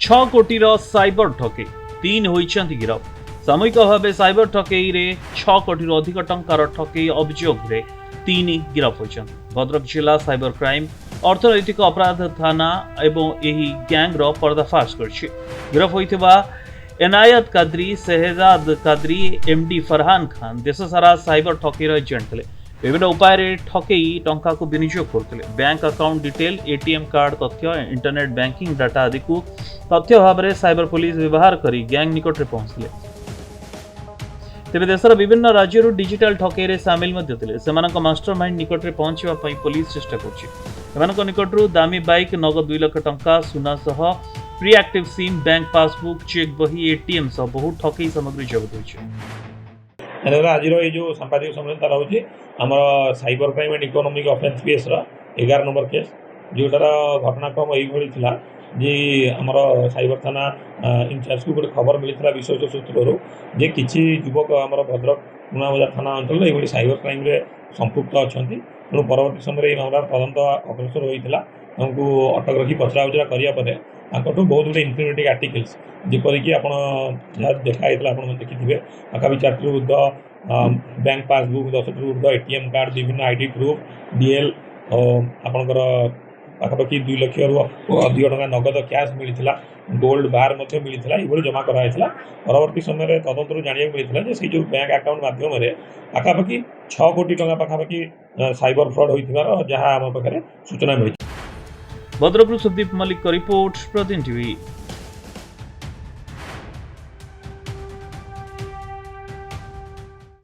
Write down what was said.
6 कोटी साइबर ठके 3 होइछन्ति गिरफ। सामूहिक भाव साइबर ठकई रे 6 कोटी अधिक टंकार ठकई अभियोग रे 3 गिरफ होइछन्ति। भद्रक जिला साइबर क्राइम अर्थनैतिक अपराध थाना एवं एही गैंग रो पर्दाफाश करछि। गिरफ होइथिबा एनायत कादरी, शहजाद कादरी, एमडी फरहान खान देश सारा साइबर ठकईर एजेंट थे। विभिन्न उपाय ठकई टंका को विनियोग करते। Bank account detail, ATM card तथ्य, इंटरनेट बैंकिंग डाटा आदि को तथ्य भाव में साइबर पुलिस व्यवहार करी गैंग निकट में पहुंचले। तेरे देशर विभिन्न राज्यों डिजिटल ठकई सामिल मास्टरमाइंड निकट में पहुंचा पुलिस चेष्टा कर निकटू दामी बाइक, नगद 2 लाख टंका, सुना सह pre active SIM, bank passbook, cheque बही, एटीएम सह बहु ठकई सामग्री जबत होती। आज जो सांबादिक सम्मेलन रोचे आम cyber crime and economic offence case 11 number case जोटार घटनाक्रम यही जे आमर साइबर थाना इंचार्ज को गोटे खबर मिलता विश्वस्त सूत्र जे किसी युवक आमर भद्रक गुणाबजार थाना अंचल ये साइबर क्राइम रे संपुक्त अच्छा तेणु परवर्त समय मामलार तदंत अग्रसर होता उनको अटक रखी पचरा उचरा करने बहुत गुटे इनक्रिमिनेटिंग आर्टिकल्स जेपरिक आप देखाई आप देखिए पाखापी 4 ରୁ ऊर्ध बैंक पासबुक, 10 ରୁ ऊर्ध एटीएम कार्ड, विभिन्न आईडी प्रूफ, डीएल आपणकर पाखापाखि 2 लाख अधिक टका नगद कैश मिलता, गोल्ड बार मिलता ये जमा कराई। परवर्त समय तदंतर जाना मिलता से जो बैंक अकाउंट मध्यम पाखापाखि 6 कोटी टका पाखापाखि साइबर फ्रॉड होइथिबार जहाँ आम पाखे सूचना मिली। भद्रक सुदीप मल्लिक रिपोर्ट, प्रतिदिन टीवी।